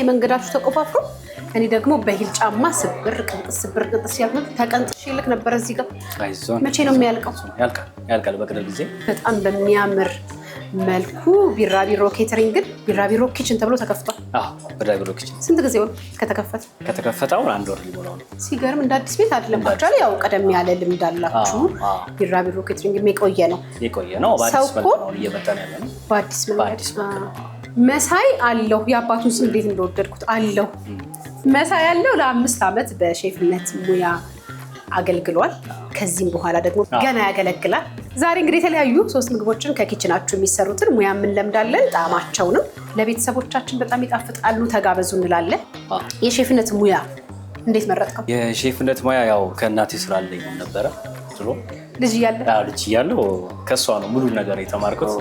መሳይ መንገዳችሁ ተቆፋፍሮ እኔ ደግሞ በሂል ጫማ ስብር ቅንጥስ ያልኩት ተቀንጥሽ ይልክ ነበር እዚህ ጋር መቼ ነው የሚያልቀው? ያልቃል በቅርብ ጊዜ በጣም በሚያምር መልኩ ቢራቢሮ ኬተሪንግ ግን ቢራቢሮ ኪችን ተብሎ ተከፍቷል። ቢራቢሮ ኪችን ስንት ጊዜ ሆነ ከተከፈተ? አሁን 1 ወር ሊሞላው ነው። ሲገርም እንደ አዲስ ቤት አይደለም። አክቹዋሊ ያው ቀደም ያለ ልምድ አላችሁ። ቢራቢሮ ኬተሪንግ የቆየ ነው። በአዲስ መልኩ ነው እየመጣን ያለ ነው። በአዲስ መሳይ አለው። የአባቱን ስም እንዴት እንደወደድኩት አለው። መሳይ ያለው ለ5 ዓመት በሼፍነት ሙያ አገልግሏል። ከዚህም በኋላ ደግሞ ገና ያገለግላል። ዛሬ እንግዲህ የተለያዩ 3 ምግቦችን ከኪችናችሁ የሚሰሩትን ሙያ እንለምዳለን። ጣዕማቸውንም ለቤተሰቦቻችን በጣም ይጣፍጣሉ፣ ተጋበዙ እንላለን። የሼፍነት ሙያ እንዴት መረጥከው? የሼፍነት ሙያ ያው ከእናቴ ስራ አለኝ ነበረ ድሮ ልጅ እያለሁ ከሷ ነው ሙሉ ነገር የተማርኩት።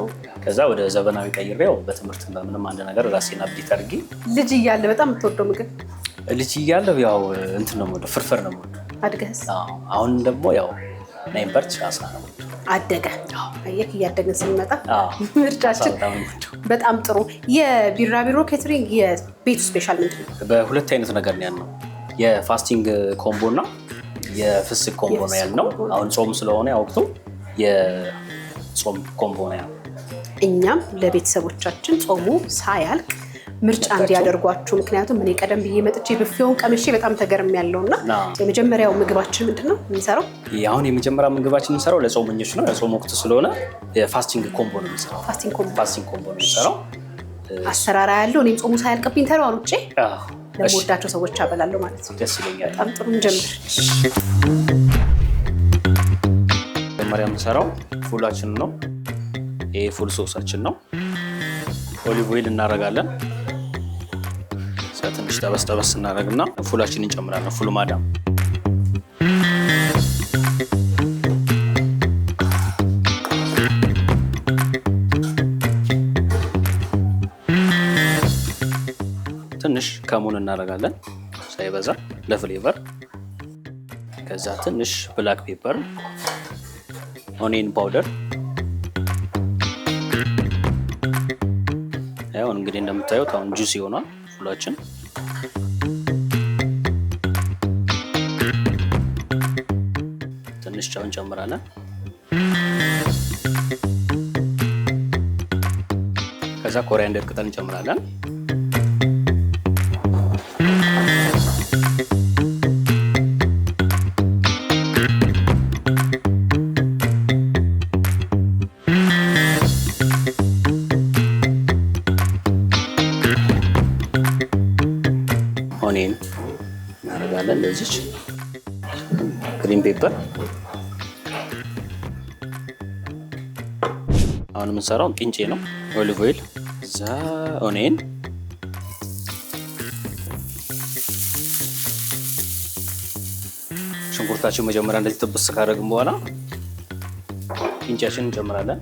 ከዛ ወደ ዘመናዊ ቀይሬው በትምህርት በምንም አንድ ነገር ራሴን አብዴት አድርጌ። ልጅ እያለ በጣም የምትወደው ምግብ? ልጅ እያለሁ ያው እንትን ነው የምወደው፣ ፍርፍር ነው የምወደው። አድገህስ? አሁን ደግሞ ያው ናይምበርት አሳ ነው አደገ። አየክ እያደገን ስንመጣ ምርጫችን በጣም ጥሩ። የቢራቢሮ ኬተሪንግ የቤቱ ስፔሻል ምንድን ነው? በሁለት አይነት ነገር ነው ያለው። የፋስቲንግ ኮምቦ እና የፍስክ ኮምቦ ነው ያልነው። አሁን ጾም ስለሆነ ያወቅቱ የጾም ኮምቦ ነው ያለው። እኛም ለቤተሰቦቻችን ጾሙ ሳያልቅ ምርጫ እንዲያደርጓችሁ፣ ምክንያቱም እኔ ቀደም ብዬ መጥቼ ብፌውን ቀምሼ በጣም ተገርም ያለውና የመጀመሪያው ምግባችን ምንድን ነው የምንሰራው? አሁን የመጀመሪያ ምግባችን የምንሰራው ለጾመኞች ነው። የጾም ወቅት ስለሆነ የፋስቲንግ ኮምቦ ነው የምንሰራው። ፋስቲንግ ኮምቦ ነው የምንሰራው። አሰራራ ያለው እኔም ጾሙ ሳያልቅብኝ ተሯሩጬ ለምወዳቸው ሰዎች አበላለሁ ማለት ነው። ደስ ይለኛል። በጣም ጥሩ እንጀምር። መጀመሪያ የምንሰራው ፉላችን ነው። ይሄ ፉል ሶሳችን ነው። ኦሊቭ ኦይል እናደርጋለን። ትንሽ ጠበስ እናደርግና ፉላችን እንጨምራለን። ፉል ማዳም ትንሽ ከሙን እናደርጋለን ሳይበዛ ለፍሌቨር። ከዛ ትንሽ ብላክ ፔፐር፣ ኦኒየን ፓውደር። አሁን እንግዲህ እንደምታዩት አሁን ጁስ ይሆናል ፉላችን። ትንሽ ጨው እንጨምራለን። ከዛ ኮሪያንደር ቅጠል እንጨምራለን። ኦኒየን እናደርጋለን። እንደዚህ ግሪን ፔፐር። አሁን የምንሰራው ቂንጬ ነው። ኦሊቭ ኦይል፣ እዛ ኦኒየን፣ ሽንኩርታችን መጀመሪያ እንደዚህ ጥብስ ካደረግን በኋላ ቂንጬያችንን እንጨምራለን።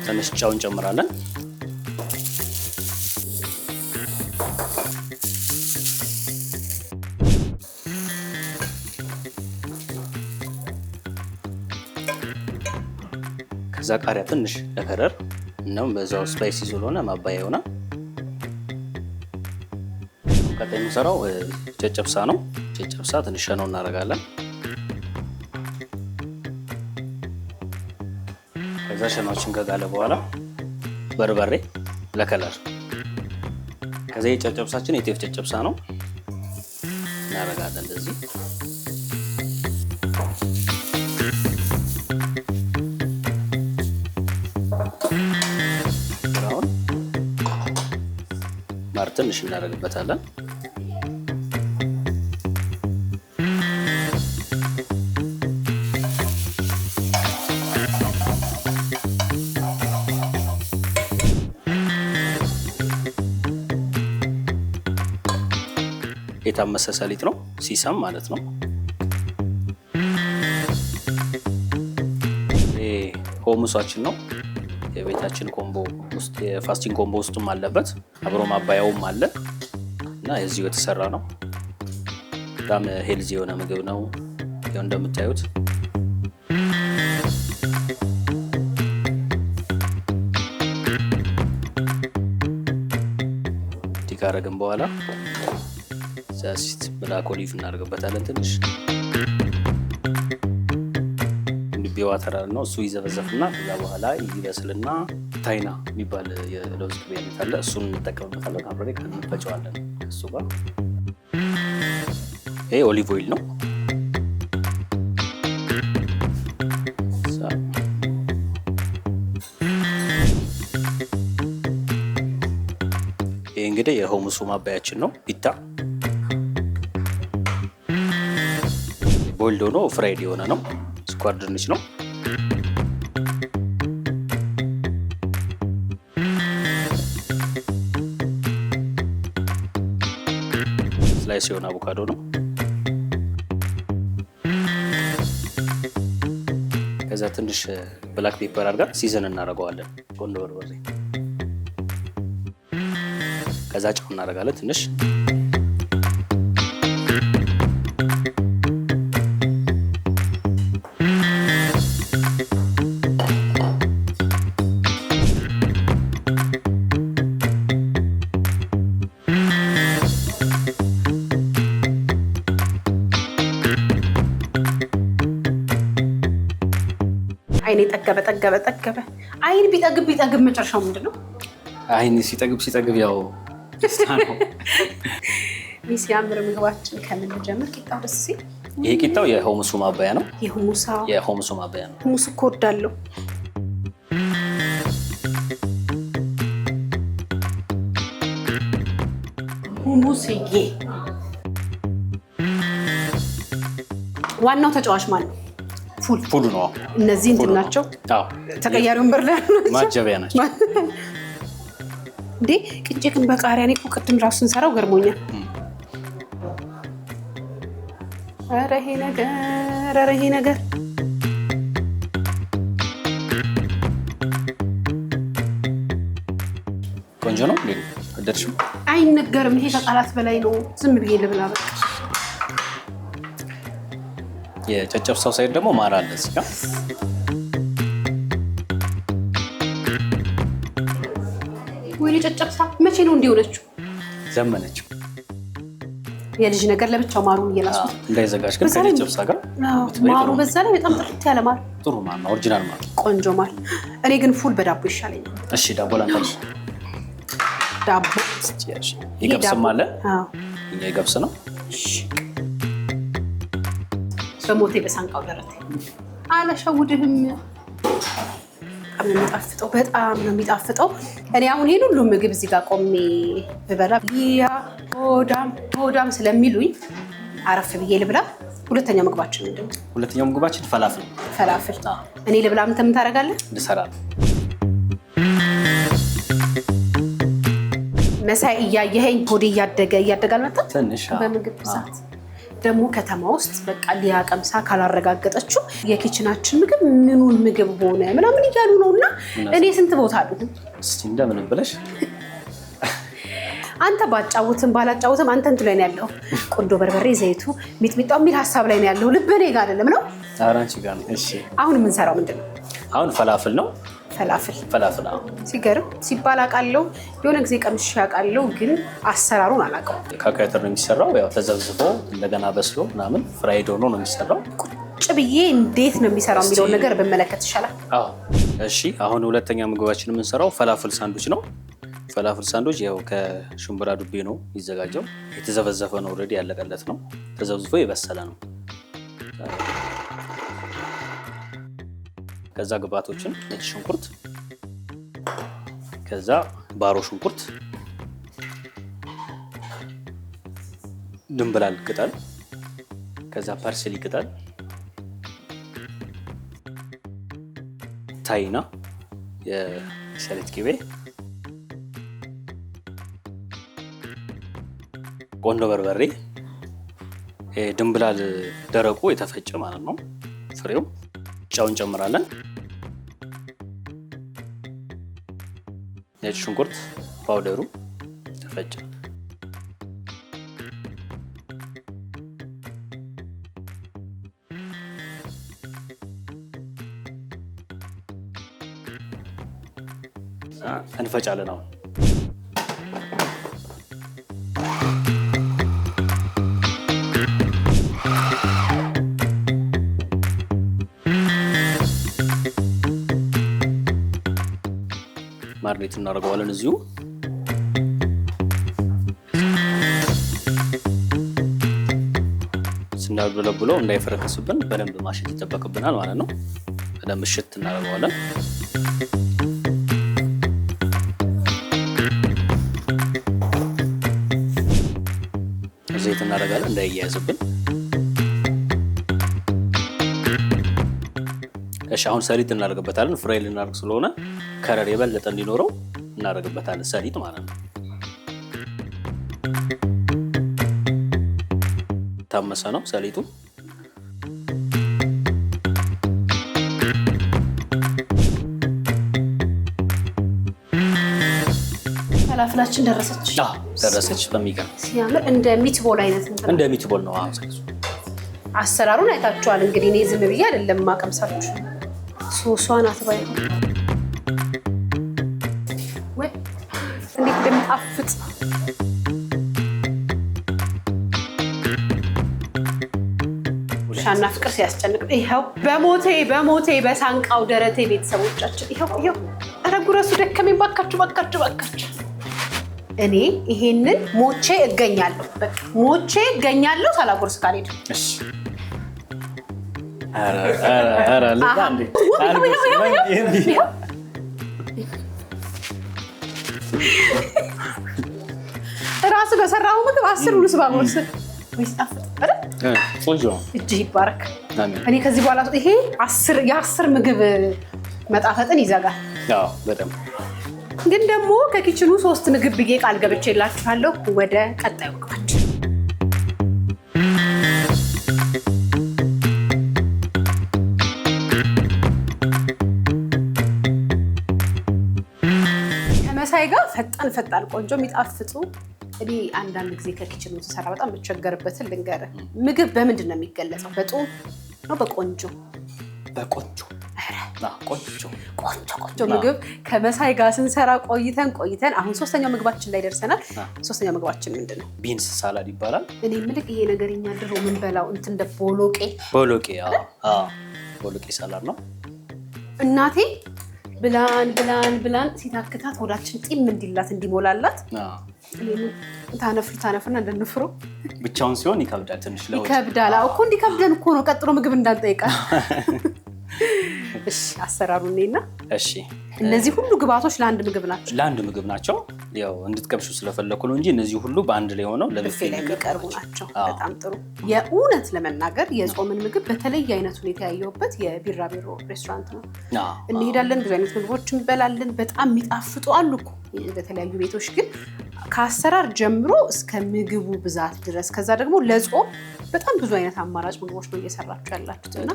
ትንሽ ጨው እንጨምራለን። ከዛ ቃሪያ ትንሽ ለከለር እናም በዛው ስፓይሲ ስለሆነ ማባያ ይሆናል። ቀጣይ የምንሰራው ጨጨብሳ ነው። ጨጨብሳ ትንሽ ሸኖ እናደርጋለን። ከዛ ሸኖችን ከጋለ በኋላ በርበሬ ለከለር። ከዛ የጨጨብሳችን የጤፍ ጨጨብሳ ነው እናደርጋለን እንደዚህ። አሁን ማር ትንሽ እናደርግበታለን። የታመሰ ሰሊጥ ነው፣ ሲሰም ማለት ነው። ይሄ ሆሙሳችን ነው፣ የቤተ የቤታችን ኮምቦ ውስጥ የፋስቲንግ ኮምቦ ውስጥም አለበት። አብሮ ማባያውም አለ እና እዚሁ የተሰራ ነው። በጣም ሄልዚ የሆነ ምግብ ነው። ያው እንደምታዩት ካረግን በኋላ ዛሲት ብላክ ኦሊቭ እናደርግበታለን። ትንሽ ቢዋ ተራር ነው እሱ ይዘበዘፍና ከዛ በኋላ ይበስልና ታይና የሚባል የለውዝ ቅቤ አይነት አለ። እሱን እንጠቀምበታለን። አብሬ እንፈጨዋለን እሱ ጋር። ይሄ ኦሊቭ ኦይል ነው። ይሄ እንግዲህ የሆሙሱ ማባያችን ነው። ፒታ ቦይልድ ሆኖ ፍራይድ የሆነ ነው። ስኳር ድንች ነው። ስላይስ የሆነ አቮካዶ ነው። ከዛ ትንሽ ብላክ ፔፐር አድርገን ሲዘን እናደርገዋለን። ቆንጆ በርበሬ፣ ከዛ ጨው እናደርጋለን ትንሽ። አይኔ ጠገበ። አይን ቢጠግብ መጨረሻው ምንድን ነው? አይን ሲጠግብ ያው ሲያምር ምግባችን ከምን ጀምር? ቂጣው ደስ ሲል። ይሄ ቂጣው የሆሙሱ ማባያ ነው። የሆሙሱ ማባያ ነው። ሁሙስ እኮ እወዳለሁ። ሁሙስዬ ዋናው ተጫዋች ማለት ነው። ፉሉ ነው። እነዚህ እንትን ናቸው። ተቀያሪ ወንበር ላይ ማጀቢያ ናቸው። እንዴ ቅንጬ ግን በቃሪያ እኔ እኮ ቅድም ራሱ ስንሰራው ገርሞኛል። ኧረ ይሄ ነገር ቆንጆ ነው። ወደድሽው? አይነገርም። ይሄ ከቃላት በላይ ነው። ዝም ብዬ ልብላ በቃ። የጨጨብሳው ሳይድ ደግሞ ማር አለ እዚህ ጋር። ወይኔ ጨጨብሳ መቼ ነው እንዲሆነችው? ዘመነችው። የልጅ ነገር ለብቻው ማሩን እየላሱት እንዳይዘጋጅ ግን ከጨጨብሳ ጋር ማሩ በዛ ላይ በጣም ጥርት ያለ ማር፣ ጥሩ ማር ነው። ኦሪጂናል ማር፣ ቆንጆ ማር። እኔ ግን ፉል በዳቦ ይሻለኛል። እሺ ዳቦ ላንተርሽ። ዳቦ ይገብስም አለ። እኛ ይገብስ ነው። በሞቴ በሳንቃው ደረቴ አላሸውድህም። በጣም ነው የሚጣፍጠው። እኔ አሁን ይሄን ሁሉ ምግብ እዚህ ጋር ቆሜ ብበላ ሊያ ሆዳም ስለሚሉኝ አረፍ ብዬ ልብላ። ሁለተኛው ምግባችን ምንድን ነው? ሁለተኛው ምግባችን ፈላፍል። እኔ ልብላ፣ ምን ታደርጋለህ? ልሰራል። መሳይ እያየኸኝ ሆዴ እያደገ አልመጣም ትንሽ በምግብ ብዛት። ደግሞ ከተማ ውስጥ በቃ ሊያ ቀምሳ ካላረጋገጠችው የኪችናችን ምግብ ምኑን ምግብ ሆነ ምናምን እያሉ ነው። እና እኔ ስንት ቦታ አሉ። እስቲ እንደምንም ብለሽ አንተ ባጫውትም ባላጫውትም አንተ እንትን ላይ ነው ያለው። ቆንጆ በርበሬ፣ ዘይቱ፣ ሚጥሚጣው የሚል ሀሳብ ላይ ነው ያለው። ልብ እኔ ጋር አይደለም ነው። ኧረ አንቺ ጋር ነው። እሺ አሁን የምንሰራው ምንድን ነው? አሁን ፈላፍል ነው። ፈላፍል ሲገርም ሲባል አውቃለሁ። የሆነ ጊዜ ቀምሼ አውቃለሁ፣ ግን አሰራሩን አላውቀውም። ከካይተር ነው የሚሰራው። ያው ተዘብዝፎ እንደገና በስሎ ምናምን ፍራይድ ሆኖ ነው የሚሰራው። ቁጭ ብዬ እንዴት ነው የሚሰራው የሚለውን ነገር ብመለከት ይሻላል። እሺ አሁን ሁለተኛ ምግባችን የምንሰራው ፈላፍል ሳንዱች ነው። ፈላፍል ሳንዱች ያው ከሽምብራ ዱቤ ነው የሚዘጋጀው። የተዘበዘፈ ነው፣ ኦልሬዲ ያለቀለት ነው። ተዘብዝፎ የበሰለ ነው። ከዛ ግብአቶችን ነጭ ሽንኩርት፣ ከዛ ባሮ ሽንኩርት፣ ድንብላል ቅጠል፣ ከዛ ፐርስሊ ቅጠል፣ ታይና፣ የሰሊጥ ቅቤ፣ ቆንጆ በርበሬ፣ ድንብላል ደረቁ የተፈጨ ማለት ነው ፍሬው፣ ጨው እንጨምራለን። ነጭ ሽንኩርት ፓውደሩ ተፈጨ። እንፈጫለን አሁን ማርኔት እናደርገዋለን እዚሁ ስናብለብለው እንዳይፈረከስብን በደንብ ማሸት ይጠበቅብናል ማለት ነው። በደንብ እሽት እናደርገዋለን። ዘይት እናደርጋለን እንዳይያያዝብን። እሺ አሁን ሰሊጥ እናደርግበታለን። ፍራይ ልናደርግ ስለሆነ ከረር የበለጠ እንዲኖረው እናደርግበታለን ሰሊጥ ማለት ነው። ታመሰ ነው ሰሊጡ። ፈላፍላችን ደረሰች። ደረሰች። በሚገርም ሲያምር እንደ ሚትቦል አይነት ነው። እንደ ሚትቦል ነው። አሰራሩን አይታችኋል እንግዲህ። እኔ ዝም ብዬ አይደለም ማቀምሳችሁ። ሶሷን አትባይ ወይ እንዴት እንደምጣፍጥ ሻና ፍቅር ሲያስጨንቅ ይኸው በሞቴ በሳንቃው ደረቴ ቤተሰቦቻችን ይኸው ኧረ ጉረሱ ደከመኝ። ባካችሁ እኔ ይሄንን ሞቼ እገኛለሁ። በቃ ሞቼ እገኛለሁ ሳላጎርስ ካልሄድ። እሺ ራስ በሰራው ምግብ 10 ውልስ ባጎርስ ወይስ ጣፍጥ አይደል? ቆንጆ ነው። እጅህ ይባረክ። እኔ ከዚህ በኋላ ይሄ የ10 ምግብ መጣፈጥን ይዘጋል። አዎ በጣም ግን ደግሞ ከኪችኑ 3 ምግብ ብዬ ቃል ገብቼላችኋለሁ። ወደ ቀጣዩ ምግባችን ከመሳይ ጋር ፈጣን ቆንጆ የሚጣፍጡ። እኔ አንዳንድ ጊዜ ከኪችኑ ተሰራ በጣም የምቸገርበትን ልንገርህ። ምግብ በምንድን ነው የሚገለጸው? በጡም ነው በቆንጆ? በቆንጆ ቆንጆ ምግብ ከመሳይ ጋር ስንሰራ ቆይተን አሁን 3ኛው ምግባችን ላይ ደርሰናል። 3ኛው ምግባችን ምንድን ነው? ቢንስ ሳላድ ይባላል። እኔ የምልህ ይሄ ነገር እኛ ድሮ ምን በላው እንትን እንደ ቦሎቄ ሳላድ ነው። እናቴ ብላን ሲታክታት ሆዳችን ጢም እንዲላት እንዲሞላላት ታነፍርና እንደንፍሮ ብቻውን ሲሆን ይከብዳል። ትንሽ ይከብዳል እኮ እንዲከብደን እኮ ነው ቀጥሎ ምግብ እንዳንጠይቃል። እሺ አሰራሩ ነውና እሺ እነዚህ ሁሉ ግብአቶች ለአንድ ምግብ ናቸው። ያው እንድትቀምሹ ስለፈለኩ ነው እንጂ እነዚህ ሁሉ በአንድ ላይ ሆነው ለብፌ ላይ የሚቀርቡ ናቸው። በጣም ጥሩ። የእውነት ለመናገር የጾምን ምግብ በተለየ አይነት ሁኔታ ያየሁበት የቢራቢሮ ሬስቶራንት ነው። እንሄዳለን፣ ብዙ አይነት ምግቦች እንበላለን። በጣም የሚጣፍጡ አሉ እኮ በተለያዩ ቤቶች። ግን ከአሰራር ጀምሮ እስከ ምግቡ ብዛት ድረስ ከዛ ደግሞ ለጾም በጣም ብዙ አይነት አማራጭ ምግቦች ነው እየሰራችሁ ያላችሁትና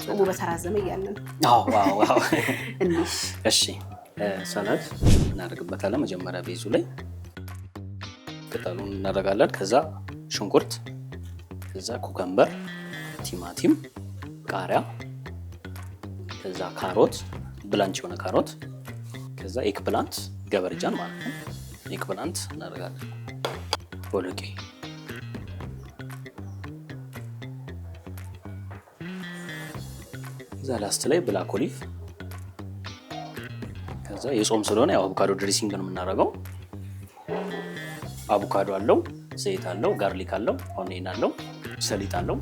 ጾሙ በተራዘመ እያለን እሺ ሰላድ እናደርግበታለን። መጀመሪያ ቤዙ ላይ ቅጠሉን እናደርጋለን። ከዛ ሽንኩርት፣ ከዛ ኩከምበር፣ ቲማቲም፣ ቃሪያ፣ ከዛ ካሮት፣ ብላንች የሆነ ካሮት፣ ከዛ ኤግ ፕላንት ገበርጃን ማለት ነው። ኤግ ፕላንት እናደርጋለን። ቦሎቄ፣ ከዛ ላስት ላይ ብላክ ኦሊቭ። ከዛ የጾም ስለሆነ ያው አቮካዶ ድሬሲንግ ነው የምናደርገው። አቮካዶ አለው፣ ዘይት አለው፣ ጋርሊክ አለው፣ ኦኒየን አለው፣ ሰሊጥ አለው።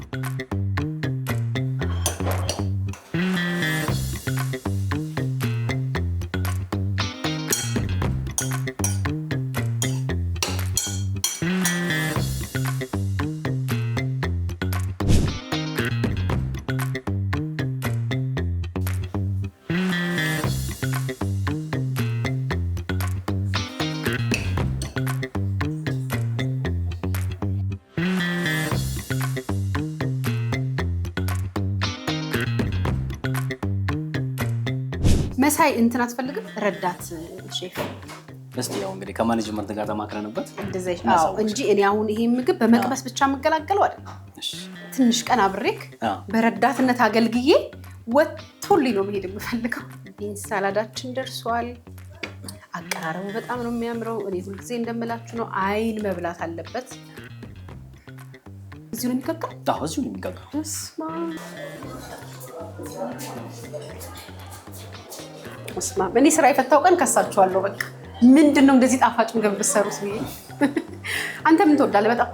መሳይ እንትን አትፈልግም? ረዳት ሼፍ እስቲ ያው እንግዲህ ከማኔጅመንት ጋር ተማክረንበት እንደዛ ይሻው እንጂ እኔ አሁን ይሄ ምግብ በመቅበስ ብቻ መገላገለው አይደል እሺ ትንሽ ቀን አብሬክ በረዳትነት አገልግዬ ወጥቶልኝ ነው መሄድ የምፈልገው ቢንስ ሳላዳችን ደርሷል አቀራረቡ በጣም ነው የሚያምረው እኔ ሁሉ ጊዜ እንደምላችሁ ነው አይን መብላት አለበት እዚሁ ነው የሚቀቀው እዚሁ ነው የሚቀቀው እስማ እኔ ስራ የፈታው ቀን ከሳችኋለሁ በቃ ምንድነው እንደዚህ ጣፋጭ ምግብ ብትሰሩት ነው አንተ ምን ትወዳለህ በጣም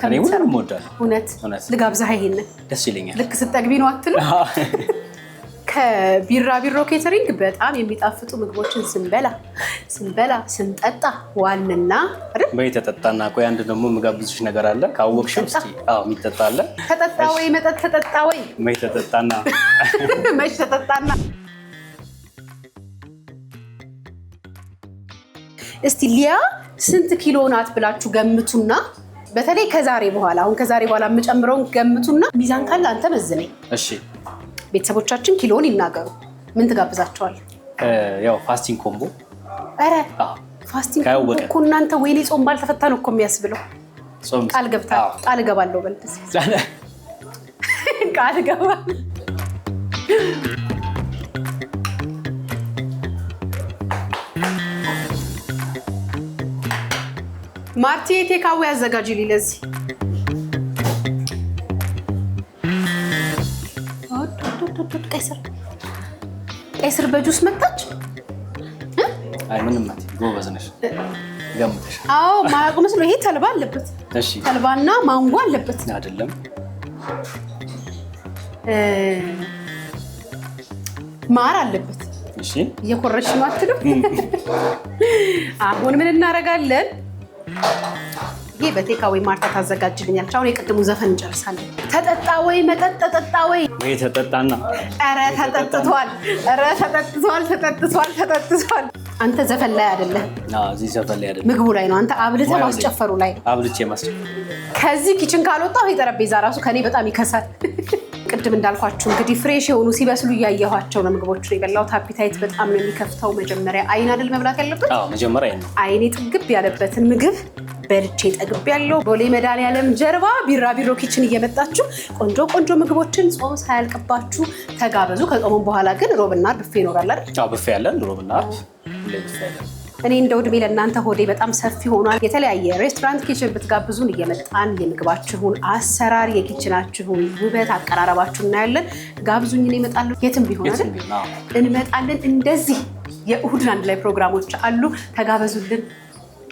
እኔ ሁሉንም እወዳለሁ እውነት ልጋብዛህ ይሄን ደስ ይለኛል ልክ ስትጠግቢ ነው አትልም ከቢራቢሮ ኬተሪንግ በጣም የሚጣፍጡ ምግቦችን ስንበላ ስንጠጣ ዋልና አይደል በይተጠጣና ቆይ አንድ ደግሞ ምግብዝሽ ነገር አለ ካወቅሽም እስቲ የሚጠጣ አለ ተጠጣ ወይ መጠጥ ተጠጣ ወይ በይተጠጣና መች ተጠጣና እስቲ ሊያ ስንት ኪሎ ናት ብላችሁ ገምቱና በተለይ ከዛሬ በኋላ የምጨምረውን ገምቱና ሚዛን ካለ አንተ መዝነኝ እሺ ቤተሰቦቻችን ኪሎን ይናገሩ ምን ትጋብዛቸዋል ያው ፋስቲንግ ኮምቦ አረ ፋስቲንግ ኮምቦ እኮ እናንተ ወይኔ ጾም ባልተፈታ ነው እኮ የሚያስብለው ጾም ቃል እገባለሁ በልተስ ቃል እገባለሁ ማርቲ ቴካዌ ያዘጋጅልኝ ለዚህ ቀይስር በጁስ መጣች አይ ምንም ማለት ጎበዝ ነሽ ገምተሽ ማያውቁ መስሎ ይሄ ተልባ አለበት እሺ ተልባና ማንጎ አለበት አይደለም ማር አለበት እሺ እየኮረሽ ነው አትልም አሁን ምን እናረጋለን ይሄ በቴካዌ ማርታ ታዘጋጅልኛል አሁን የቀድሙ ዘፈን እንጨርሳለን ተጠጣ ወይ መጠጥ ተጠጣ ወይ ተጠጣና ኧረ ተጠጥቷል አንተ ዘፈን ላይ አይደለም እዚህ ዘፈን ላይ አይደለም ምግቡ ላይ ነው አንተ አብልተህ ማስጨፈሩ ላይ ነው አብልቼ ማስጨፈሩ ከዚህ ኪችን ካልወጣው ይሄ ጠረጴዛ ራሱ ከኔ በጣም ይከሳል ቅድም እንዳልኳችሁ እንግዲህ ፍሬሽ የሆኑ ሲበስሉ ያያያቸው ነው ምግቦቹ የበላው አፒታይት በጣም ነው የሚከፍተው መጀመሪያ አይን አይደል መብላት ያለበት መጀመሪያ አይኔ ጥግብ ያለበትን ምግብ በልቼ ጠግብ ያለው ቦሌ መድኃኒዓለም ጀርባ ቢራቢሮ ኪችን እየመጣችሁ ቆንጆ ምግቦችን ጾም ሳያልቅባችሁ ተጋበዙ ከጾሙም በኋላ ግን ሮብና አርብ ብፌ ይኖራል አይደል ብፌ ያለን ሮብና አርብ ለብፌ ያለን እኔ እንደው እድሜ ለእናንተ ሆዴ በጣም ሰፊ ሆኗል የተለያየ ሬስቶራንት ኪችን ብትጋብዙን እየመጣን የምግባችሁን አሰራር የኪችናችሁን ውበት አቀራረባችሁን እናያለን ጋብዙኝ እኔ እመጣለሁ የትም ቢሆን አይደል እንመጣለን እንደዚህ የእሁድን አንድ ላይ ፕሮግራሞች አሉ ተጋበዙልን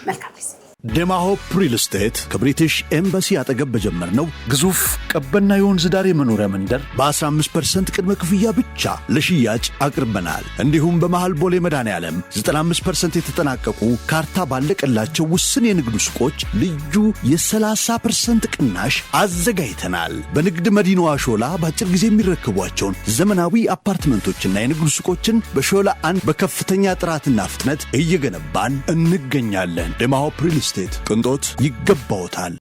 መልካም ጊዜ ደማሆፕ ሪል ስቴት ከብሪቲሽ ኤምባሲ አጠገብ በጀመርነው ግዙፍ ቀበና የወንዝ ዳር የመኖሪያ መንደር በ15% ቅድመ ክፍያ ብቻ ለሽያጭ አቅርበናል። እንዲሁም በመሃል ቦሌ መድኃኒዓለም 95% የተጠናቀቁ ካርታ ባለቀላቸው ውስን የንግድ ሱቆች ልዩ የ30% ቅናሽ አዘጋጅተናል። በንግድ መዲናዋ ሾላ በአጭር ጊዜ የሚረከቧቸውን ዘመናዊ አፓርትመንቶችና የንግድ ሱቆችን በሾላ አንድ በከፍተኛ ጥራትና ፍጥነት እየገነባን እንገኛለን። ደማሆፕ ሪል ስቴት ቅንጦት ይገባዎታል።